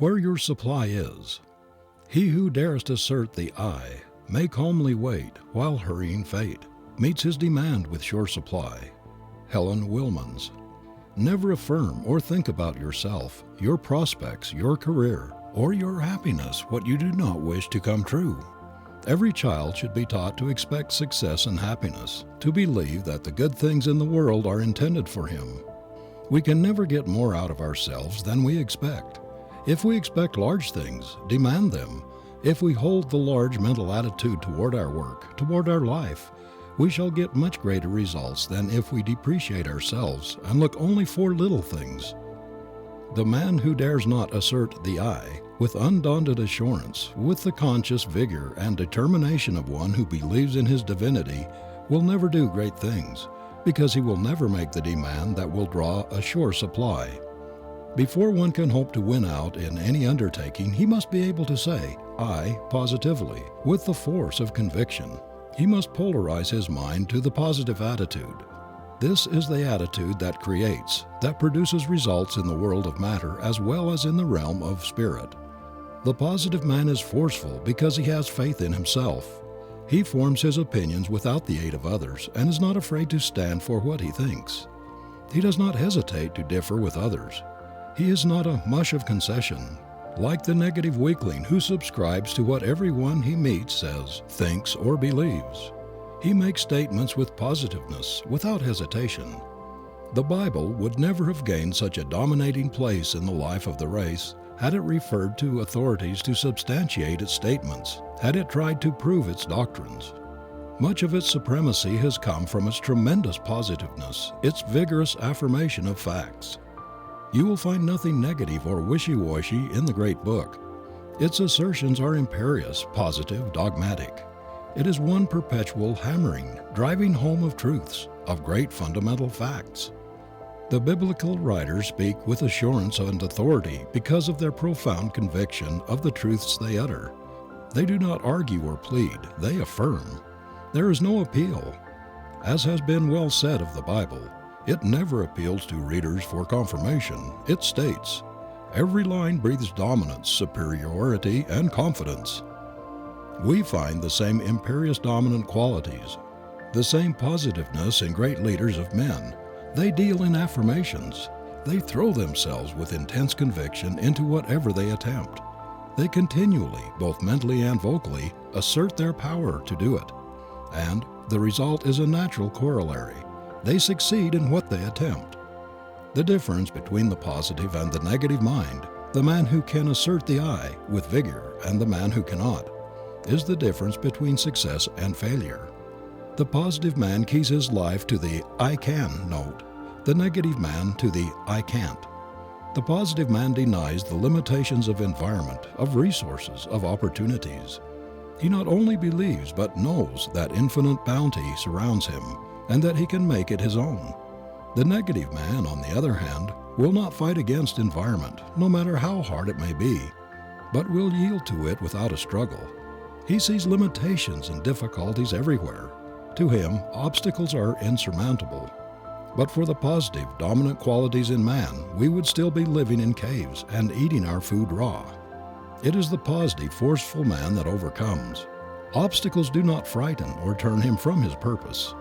where your supply is. He who dares to assert the I may calmly wait while hurrying fate meets his demand with sure supply. Helen Wilmans. Never affirm or think about yourself, your prospects, your career, or your happiness what you do not wish to come true. Every child should be taught to expect success and happiness, to believe that the good things in the world are intended for him. We can never get more out of ourselves than we expect. If we expect large things, demand them. If we hold the large mental attitude toward our work, toward our life, we shall get much greater results than if we depreciate ourselves and look only for little things. The man who dares not assert the I, with undaunted assurance, with the conscious vigor and determination of one who believes in his divinity, will never do great things, because he will never make the demand that will draw a sure supply. Before one can hope to win out in any undertaking, he must be able to say, I, positively, with the force of conviction. He must polarize his mind to the positive attitude. This is the attitude that creates, that produces results in the world of matter as well as in the realm of spirit. The positive man is forceful because he has faith in himself. He forms his opinions without the aid of others and is not afraid to stand for what he thinks. He does not hesitate to differ with others. He is not a mush of concession, like the negative weakling who subscribes to what everyone he meets says, thinks, or believes. He makes statements with positiveness, without hesitation. The Bible would never have gained such a dominating place in the life of the race had it referred to authorities to substantiate its statements, had it tried to prove its doctrines. Much of its supremacy has come from its tremendous positiveness, its vigorous affirmation of facts. You will find nothing negative or wishy-washy in the great book. Its assertions are imperious, positive, dogmatic. It is one perpetual hammering, driving home of truths, of great fundamental facts. The biblical writers speak with assurance and authority because of their profound conviction of the truths they utter. They do not argue or plead, they affirm. There is no appeal. As has been well said of the Bible, it never appeals to readers for confirmation. It states, every line breathes dominance, superiority, and confidence. We find the same imperious dominant qualities, the same positiveness in great leaders of men. They deal in affirmations. They throw themselves with intense conviction into whatever they attempt. They continually, both mentally and vocally, assert their power to do it. And the result is a natural corollary. They succeed in what they attempt. The difference between the positive and the negative mind, the man who can assert the I with vigor and the man who cannot, is the difference between success and failure. The positive man keys his life to the I can note, the negative man to the I can't. The positive man denies the limitations of environment, of resources, of opportunities. He not only believes but knows that infinite bounty surrounds him and that he can make it his own. The negative man, on the other hand, will not fight against environment, no matter how hard it may be, but will yield to it without a struggle. He sees limitations and difficulties everywhere. To him, obstacles are insurmountable. But for the positive, dominant qualities in man, we would still be living in caves and eating our food raw. It is the positive, forceful man that overcomes. Obstacles do not frighten or turn him from his purpose.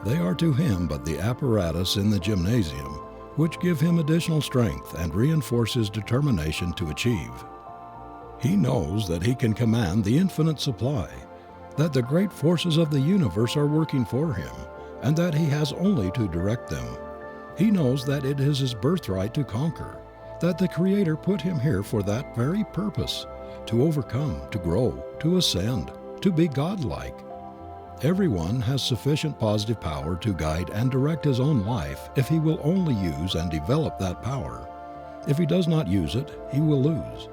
They are to him but the apparatus in the gymnasium, which give him additional strength and reinforce his determination to achieve. He knows that he can command the infinite supply, that the great forces of the universe are working for him, and that he has only to direct them. He knows that it is his birthright to conquer, that the Creator put him here for that very purpose, to overcome, to grow, to ascend, to be godlike. Everyone has sufficient positive power to guide and direct his own life if he will only use and develop that power. If he does not use it, he will lose.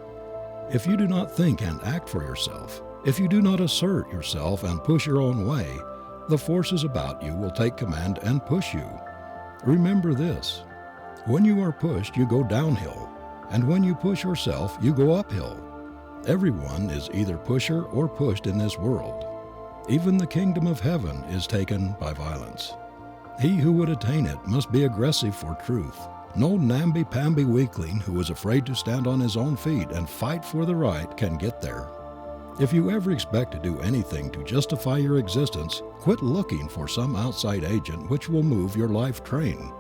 If you do not think and act for yourself, if you do not assert yourself and push your own way, the forces about you will take command and push you. Remember this: when you are pushed, you go downhill, and when you push yourself, you go uphill. Everyone is either pusher or pushed in this world. Even the kingdom of heaven is taken by violence. He who would attain it must be aggressive for truth, No namby-pamby weakling who is afraid to stand on his own feet and fight for the right can get there. If you ever expect to do anything to justify your existence, quit looking for some outside agent which will move your life train.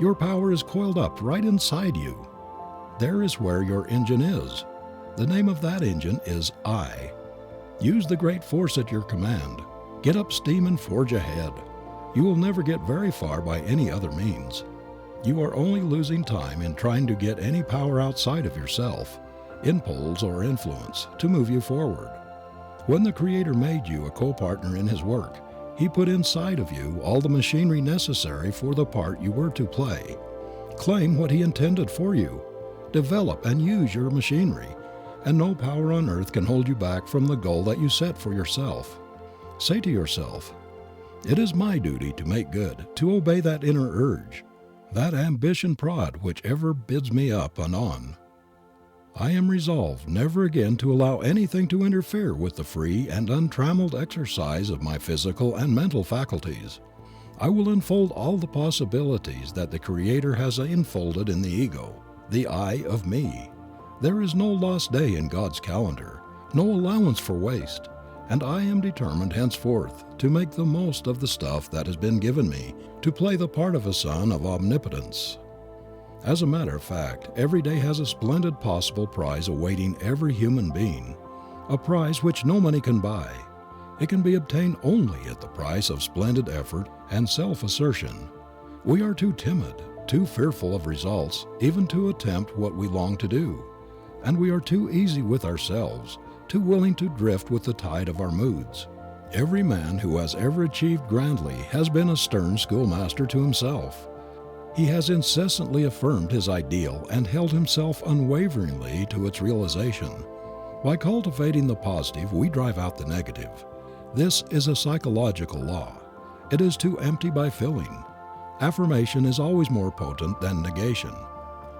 Your power is coiled up right inside you. There is where your engine is. The name of that engine is I. Use the great force at your command. Get up steam and forge ahead. You will never get very far by any other means. You are only losing time in trying to get any power outside of yourself, impulse or influence, to move you forward. When the Creator made you a co-partner in His work, He put inside of you all the machinery necessary for the part you were to play. Claim what He intended for you. Develop and use your machinery, and no power on earth can hold you back from the goal that you set for yourself. Say to yourself, "It is my duty to make good, to obey that inner urge, that ambition prod which ever bids me up and on. I am resolved never again to allow anything to interfere with the free and untrammeled exercise of my physical and mental faculties. I will unfold all the possibilities that the Creator has enfolded in the ego, the I of me. There is no lost day in God's calendar, no allowance for waste, and I am determined henceforth to make the most of the stuff that has been given me, to play the part of a son of omnipotence." As a matter of fact, every day has a splendid possible prize awaiting every human being, a prize which no money can buy. It can be obtained only at the price of splendid effort and self-assertion. We are too timid, too fearful of results, even to attempt what we long to do. And we are too easy with ourselves, too willing to drift with the tide of our moods. Every man who has ever achieved grandly has been a stern schoolmaster to himself. He has incessantly affirmed his ideal and held himself unwaveringly to its realization. By cultivating the positive, we drive out the negative. This is a psychological law. It is to empty by filling. Affirmation is always more potent than negation.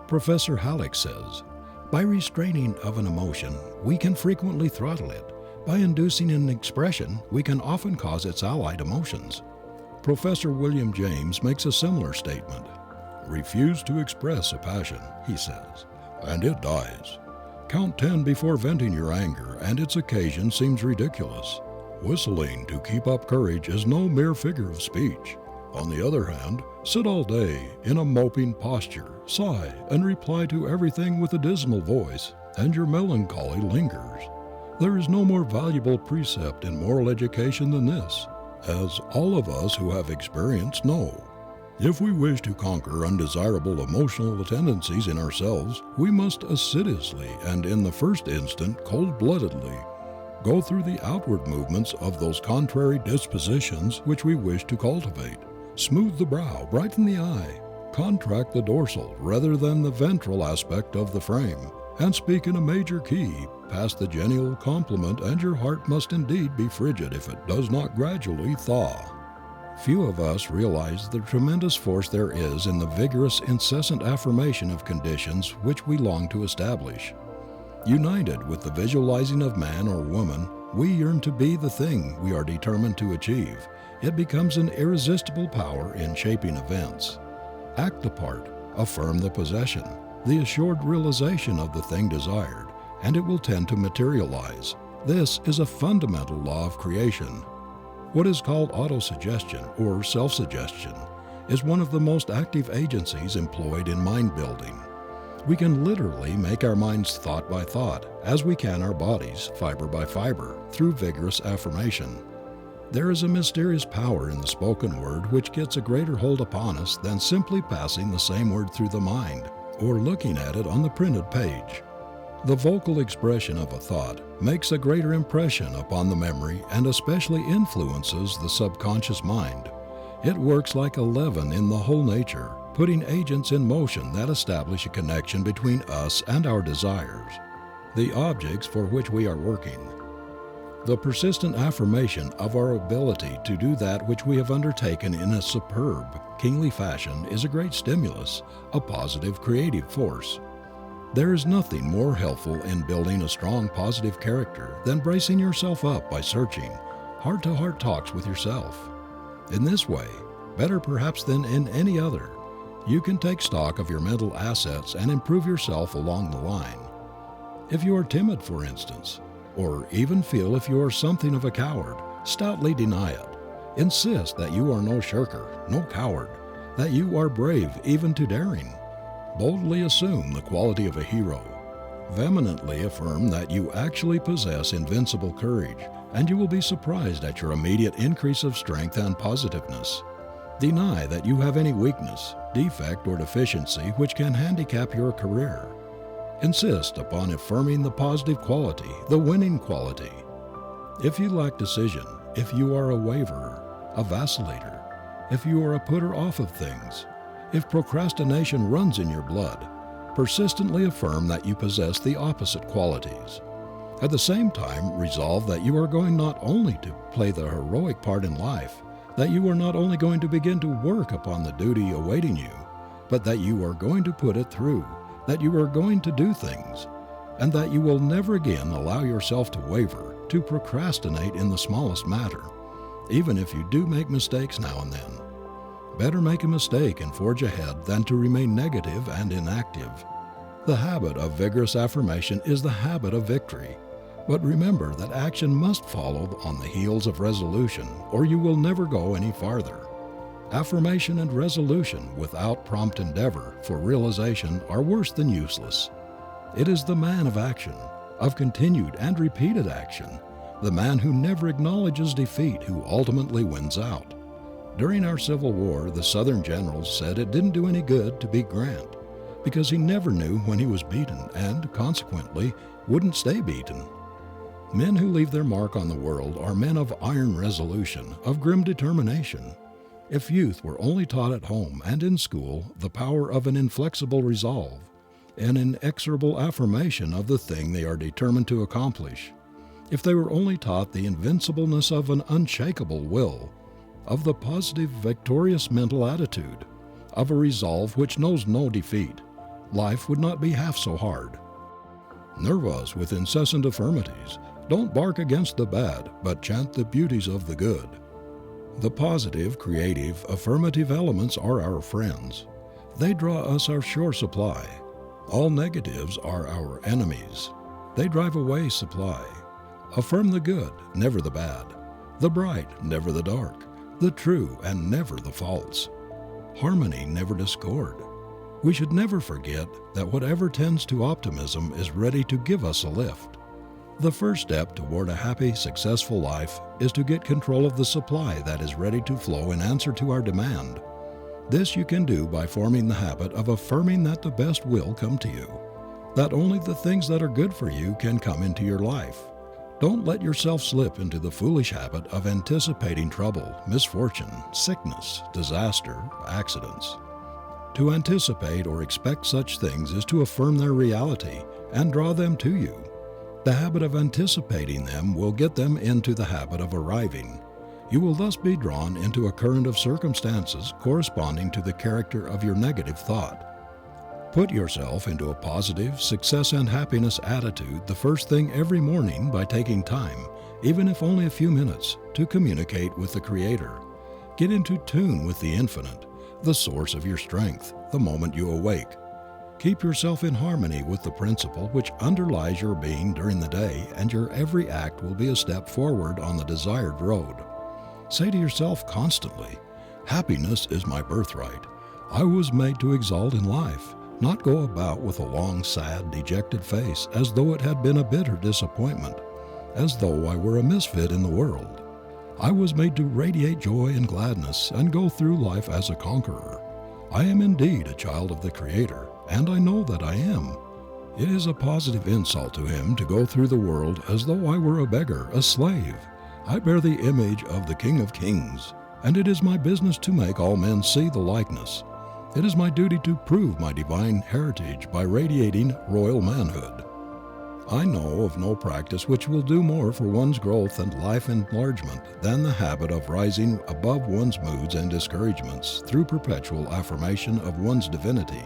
Professor Halleck says, "By restraining of an emotion, we can frequently throttle it. By inducing an expression, we can often cause its allied emotions." Professor William James makes a similar statement. "Refuse to express a passion," he says, "and it dies. Count 10 before venting your anger, and its occasion seems ridiculous. Whistling to keep up courage is no mere figure of speech. On the other hand, sit all day in a moping posture, sigh, and reply to everything with a dismal voice, and your melancholy lingers. There is no more valuable precept in moral education than this, as all of us who have experience know. If we wish to conquer undesirable emotional tendencies in ourselves, we must assiduously and in the first instant cold-bloodedly go through the outward movements of those contrary dispositions which we wish to cultivate. Smooth the brow, brighten the eye, contract the dorsal rather than the ventral aspect of the frame, and speak in a major key past the genial compliment, and your heart must indeed be frigid if it does not gradually thaw." Few of us realize the tremendous force there is in the vigorous, incessant affirmation of conditions which we long to establish. United with the visualizing of man or woman, we yearn to be the thing we are determined to achieve. It becomes an irresistible power in shaping events. Act the part, affirm the possession, the assured realization of the thing desired, and it will tend to materialize. This is a fundamental law of creation. What is called autosuggestion or self-suggestion is one of the most active agencies employed in mind building. We can literally make our minds thought by thought, as we can our bodies fiber by fiber, through vigorous affirmation. There is a mysterious power in the spoken word which gets a greater hold upon us than simply passing the same word through the mind or looking at it on the printed page. The vocal expression of a thought makes a greater impression upon the memory and especially influences the subconscious mind. It works like a leaven in the whole nature, putting agents in motion that establish a connection between us and our desires, the objects for which we are working. The persistent affirmation of our ability to do that which we have undertaken in a superb, kingly fashion is a great stimulus, a positive creative force. There is nothing more helpful in building a strong positive character than bracing yourself up by searching, heart-to-heart talks with yourself. In this way, better perhaps than in any other, You can take stock of your mental assets and improve yourself along the line. If you are timid, for instance, or even feel if you are something of a coward, stoutly deny it. Insist that you are no shirker, no coward, that you are brave even to daring. Boldly assume the quality of a hero. Vehemently affirm that you actually possess invincible courage, and you will be surprised at your immediate increase of strength and positiveness. Deny that you have any weakness, defect, or deficiency which can handicap your career. Insist upon affirming the positive quality, the winning quality. If you lack decision, if you are a waverer, a vacillator, if you are a putter off of things, if procrastination runs in your blood, persistently affirm that you possess the opposite qualities. At the same time, resolve that you are going not only to play the heroic part in life, that you are not only going to begin to work upon the duty awaiting you, but that you are going to put it through, that you are going to do things, and that you will never again allow yourself to waver, to procrastinate in the smallest matter, even if you do make mistakes now and then. Better make a mistake and forge ahead than to remain negative and inactive. The habit of vigorous affirmation is the habit of victory. But remember that action must follow on the heels of resolution, or you will never go any farther. Affirmation and resolution without prompt endeavor for realization are worse than useless. It is the man of action, of continued and repeated action, the man who never acknowledges defeat who ultimately wins out. During our Civil War, the Southern generals said it didn't do any good to beat Grant, because he never knew when he was beaten and, consequently, wouldn't stay beaten. Men who leave their mark on the world are men of iron resolution, of grim determination. If youth were only taught at home and in school the power of an inflexible resolve, an inexorable affirmation of the thing they are determined to accomplish, if they were only taught the invincibleness of an unshakable will, of the positive, victorious mental attitude, of a resolve which knows no defeat, life would not be half so hard. Nerve us with incessant affirmatives. Don't bark against the bad, but chant the beauties of the good. The positive, creative, affirmative elements are our friends. They draw us our sure supply. All negatives are our enemies. They drive away supply. Affirm the good, never the bad, the bright, never the dark, the true, and never the false. Harmony, never discord. We should never forget that whatever tends to optimism is ready to give us a lift. The first step toward a happy, successful life is to get control of the supply that is ready to flow in answer to our demand. This you can do by forming the habit of affirming that the best will come to you, that only the things that are good for you can come into your life. Don't let yourself slip into the foolish habit of anticipating trouble, misfortune, sickness, disaster, accidents. To anticipate or expect such things is to affirm their reality and draw them to you. The habit of anticipating them will get them into the habit of arriving. You will thus be drawn into a current of circumstances corresponding to the character of your negative thought. Put yourself into a positive, success and happiness attitude the first thing every morning by taking time, even if only a few minutes, to communicate with the Creator. Get into tune with the Infinite, the source of your strength, the moment you awake. Keep yourself in harmony with the principle which underlies your being during the day, and your every act will be a step forward on the desired road. Say to yourself constantly, "Happiness is my birthright. I was made to exalt in life, not go about with a long, sad, dejected face as though it had been a bitter disappointment, as though I were a misfit in the world. I was made to radiate joy and gladness and go through life as a conqueror. I am indeed a child of the Creator, and I know that I am. It is a positive insult to Him to go through the world as though I were a beggar, a slave. I bear the image of the King of Kings, and it is my business to make all men see the likeness. It is my duty to prove my divine heritage by radiating royal manhood. I know of no practice which will do more for one's growth and life enlargement than the habit of rising above one's moods and discouragements through perpetual affirmation of one's divinity.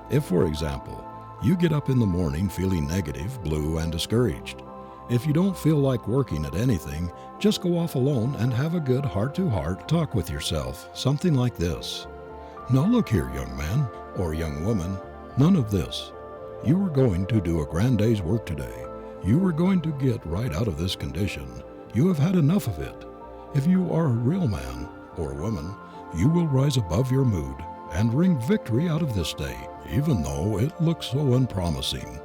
If, for example, you get up in the morning feeling negative, blue, and discouraged, if you don't feel like working at anything, just go off alone and have a good heart-to-heart talk with yourself, something like this: Now look here, young man or young woman, none of this. You are going to do a grand day's work today. You are going to get right out of this condition. You have had enough of it. If you are a real man or woman, you will rise above your mood and wring victory out of this day, even though it looks so unpromising.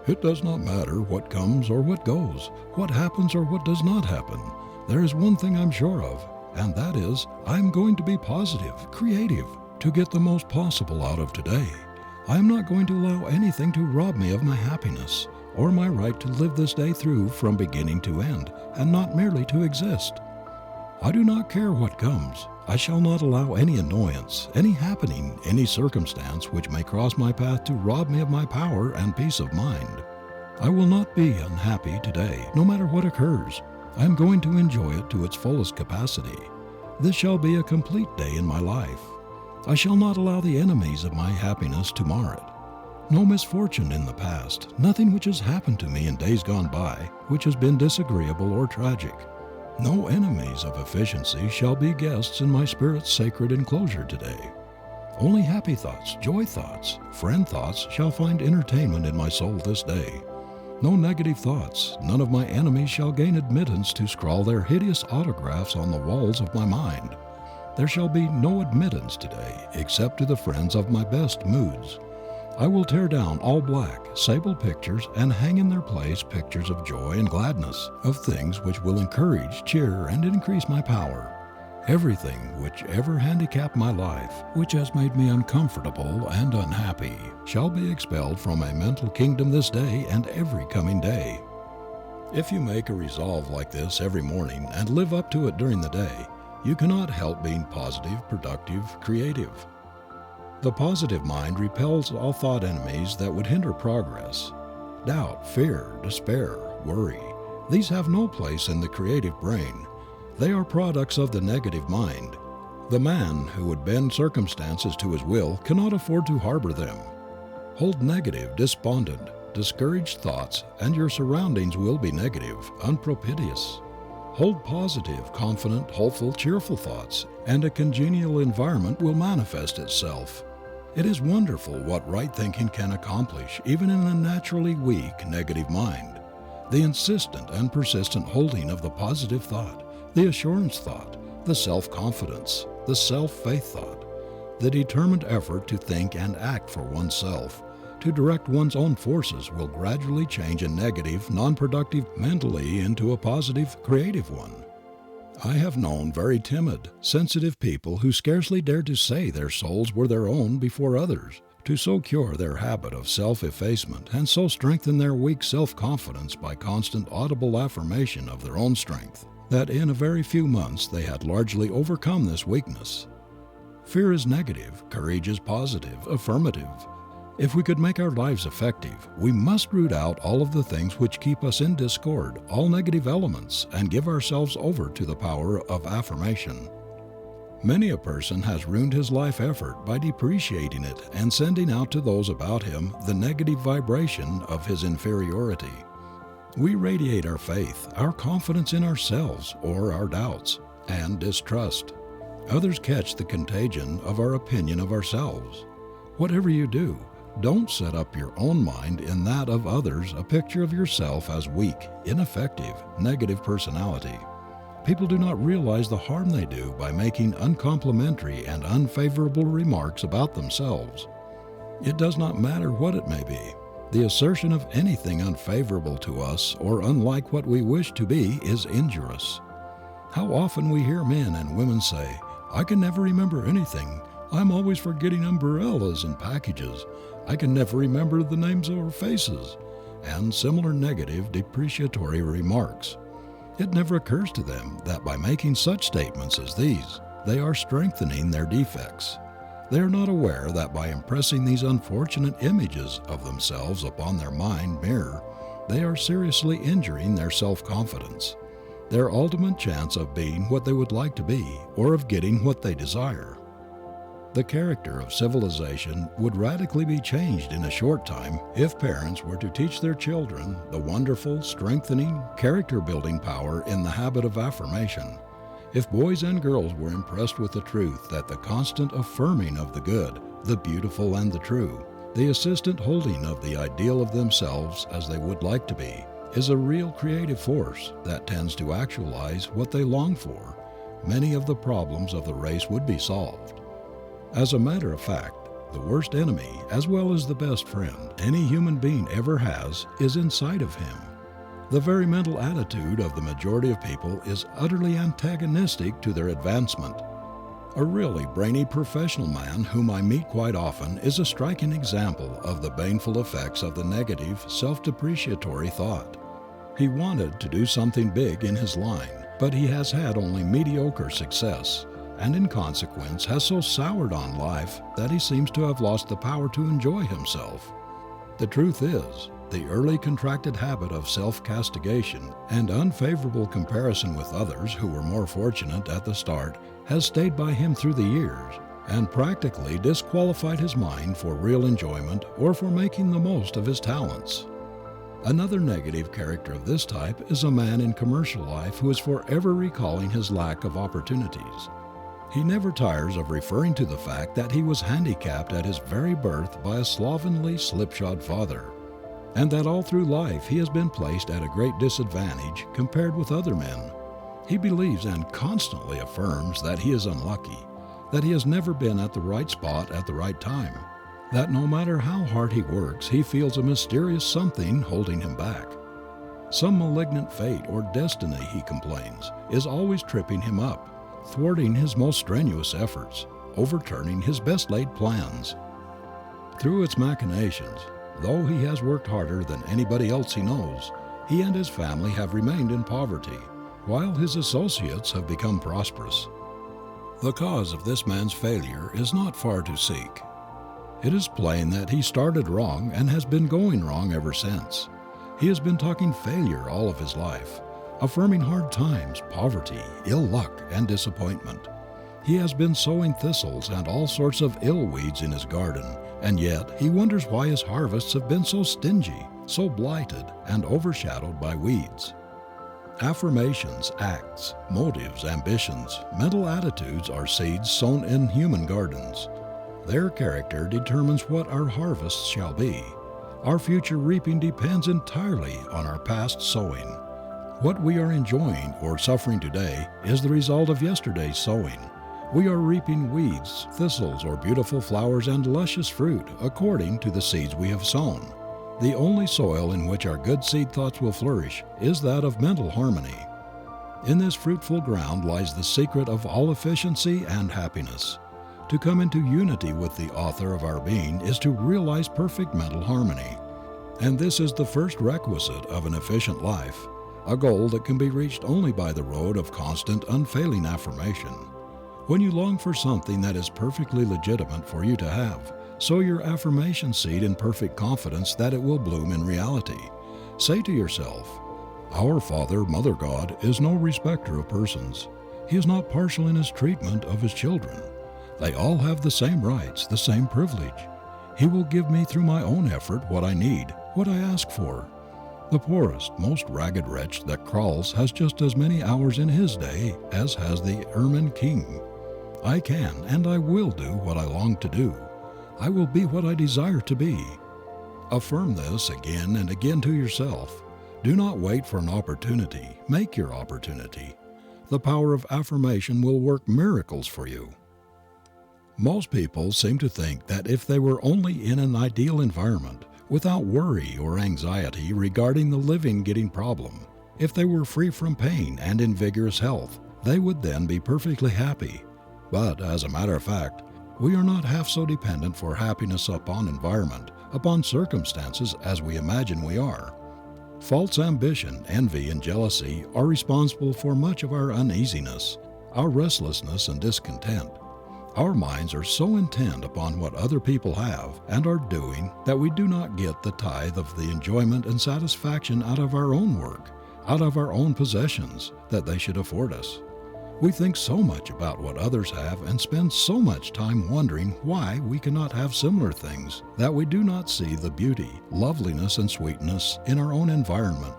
It does not matter what comes or what goes, what happens or what does not happen. There is one thing I'm sure of, and that is I'm going to be positive, creative, to get the most possible out of today. I am not going to allow anything to rob me of my happiness or my right to live this day through from beginning to end and not merely to exist. I do not care what comes. I shall not allow any annoyance, any happening, any circumstance which may cross my path to rob me of my power and peace of mind. I will not be unhappy today, no matter what occurs. I am going to enjoy it to its fullest capacity. This shall be a complete day in my life. I shall not allow the enemies of my happiness to mar it. No misfortune in the past, nothing which has happened to me in days gone by, which has been disagreeable or tragic. No enemies of efficiency shall be guests in my spirit's sacred enclosure today. Only happy thoughts, joy thoughts, friend thoughts shall find entertainment in my soul this day. No negative thoughts, none of my enemies shall gain admittance to scrawl their hideous autographs on the walls of my mind. There shall be no admittance today except to the friends of my best moods. I will tear down all black, sable pictures and hang in their place pictures of joy and gladness, of things which will encourage, cheer, and increase my power. Everything which ever handicapped my life, which has made me uncomfortable and unhappy, shall be expelled from my mental kingdom this day and every coming day. If you make a resolve like this every morning and live up to it during the day, you cannot help being positive, productive, creative. The positive mind repels all thought enemies that would hinder progress. Doubt, fear, despair, worry, these have no place in the creative brain. They are products of the negative mind. The man who would bend circumstances to his will cannot afford to harbor them. Hold negative, despondent, discouraged thoughts, and your surroundings will be negative, unpropitious. Hold positive, confident, hopeful, cheerful thoughts, and a congenial environment will manifest itself. It is wonderful what right thinking can accomplish even in a naturally weak, negative mind. The insistent and persistent holding of the positive thought, the assurance thought, the self-confidence, the self-faith thought, the determined effort to think and act for oneself, to direct one's own forces will gradually change a negative, non-productive mentally into a positive, creative one. I have known very timid, sensitive people who scarcely dared to say their souls were their own before others, to so cure their habit of self-effacement and so strengthen their weak self-confidence by constant audible affirmation of their own strength, that in a very few months they had largely overcome this weakness. Fear is negative, courage is positive, affirmative. If we could make our lives effective, we must root out all of the things which keep us in discord, all negative elements, and give ourselves over to the power of affirmation. Many a person has ruined his life effort by depreciating it and sending out to those about him the negative vibration of his inferiority. We radiate our faith, our confidence in ourselves or our doubts, and distrust. Others catch the contagion of our opinion of ourselves. Whatever you do, don't set up your own mind in that of others a picture of yourself as weak, ineffective, negative personality. People do not realize the harm they do by making uncomplimentary and unfavorable remarks about themselves. It does not matter what it may be. The assertion of anything unfavorable to us or unlike what we wish to be is injurious. How often we hear men and women say, "I can never remember anything. I'm always forgetting umbrellas and packages. I can never remember the names or faces," and similar negative, depreciatory remarks. It never occurs to them that by making such statements as these, they are strengthening their defects. They are not aware that by impressing these unfortunate images of themselves upon their mind mirror, they are seriously injuring their self-confidence, their ultimate chance of being what they would like to be or of getting what they desire. The character of civilization would radically be changed in a short time if parents were to teach their children the wonderful, strengthening, character-building power in the habit of affirmation. If boys and girls were impressed with the truth that the constant affirming of the good, the beautiful, and the true, the assistant holding of the ideal of themselves as they would like to be, is a real creative force that tends to actualize what they long for, many of the problems of the race would be solved. As a matter of fact, the worst enemy, as well as the best friend, any human being ever has is inside of him. The very mental attitude of the majority of people is utterly antagonistic to their advancement. A really brainy professional man whom I meet quite often is a striking example of the baneful effects of the negative, self-depreciatory thought. He wanted to do something big in his line, but he has had only mediocre success, and in consequence has so soured on life that he seems to have lost the power to enjoy himself. The truth is, the early contracted habit of self-castigation and unfavorable comparison with others who were more fortunate at the start has stayed by him through the years and practically disqualified his mind for real enjoyment or for making the most of his talents. Another negative character of this type is a man in commercial life who is forever recalling his lack of opportunities. He never tires of referring to the fact that he was handicapped at his very birth by a slovenly, slipshod father, and that all through life he has been placed at a great disadvantage compared with other men. He believes and constantly affirms that he is unlucky, that he has never been at the right spot at the right time, that no matter how hard he works, he feels a mysterious something holding him back. Some malignant fate or destiny, he complains, is always tripping him up, thwarting his most strenuous efforts, overturning his best laid plans. Through its machinations, though he has worked harder than anybody else he knows, he and his family have remained in poverty, while his associates have become prosperous. The cause of this man's failure is not far to seek. It is plain that he started wrong and has been going wrong ever since. He has been talking failure all of his life, affirming hard times, poverty, ill luck, and disappointment. He has been sowing thistles and all sorts of ill weeds in his garden, and yet he wonders why his harvests have been so stingy, so blighted, and overshadowed by weeds. Affirmations, acts, motives, ambitions, mental attitudes are seeds sown in human gardens. Their character determines what our harvests shall be. Our future reaping depends entirely on our past sowing. What we are enjoying or suffering today is the result of yesterday's sowing. We are reaping weeds, thistles, or beautiful flowers and luscious fruit according to the seeds we have sown. The only soil in which our good seed thoughts will flourish is that of mental harmony. In this fruitful ground lies the secret of all efficiency and happiness. To come into unity with the author of our being is to realize perfect mental harmony. And this is the first requisite of an efficient life, a goal that can be reached only by the road of constant, unfailing affirmation. When you long for something that is perfectly legitimate for you to have, sow your affirmation seed in perfect confidence that it will bloom in reality. Say to yourself, "Our Father, Mother God, is no respecter of persons. He is not partial in his treatment of his children. They all have the same rights, the same privilege. He will give me through my own effort what I need, what I ask for. The poorest, most ragged wretch that crawls has just as many hours in his day as has the ermine king. I can and I will do what I long to do. I will be what I desire to be." Affirm this again and again to yourself. Do not wait for an opportunity. Make your opportunity. The power of affirmation will work miracles for you. Most people seem to think that if they were only in an ideal environment, without worry or anxiety regarding the living-getting problem, if they were free from pain and in vigorous health, they would then be perfectly happy. But, as a matter of fact, we are not half so dependent for happiness upon environment, upon circumstances as we imagine we are. False ambition, envy, and jealousy are responsible for much of our uneasiness, our restlessness and discontent. Our minds are so intent upon what other people have and are doing that we do not get the tithe of the enjoyment and satisfaction out of our own work, out of our own possessions, that they should afford us. We think so much about what others have and spend so much time wondering why we cannot have similar things that we do not see the beauty, loveliness, and sweetness in our own environment.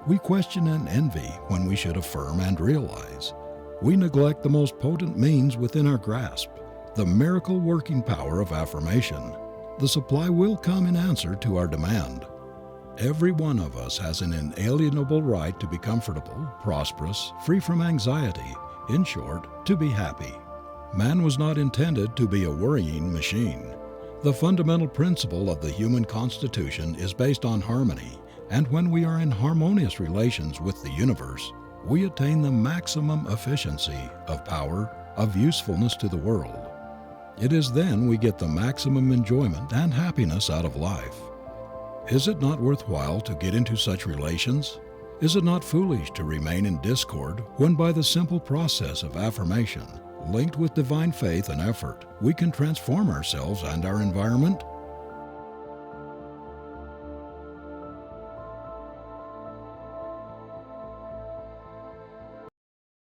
We question and envy when we should affirm and realize. we neglect the most potent means within our grasp, the miracle working power of affirmation. The supply will come in answer to our demand. Every one of us has an inalienable right to be comfortable, prosperous, free from anxiety, in short, to be happy. Man was not intended to be a worrying machine. The fundamental principle of the human constitution is based on harmony, and when we are in harmonious relations with the universe, we attain the maximum efficiency of power, of usefulness to the world. It is then we get the maximum enjoyment and happiness out of life. Is it not worthwhile to get into such relations? Is it not foolish to remain in discord when by the simple process of affirmation, linked with divine faith and effort, we can transform ourselves and our environment?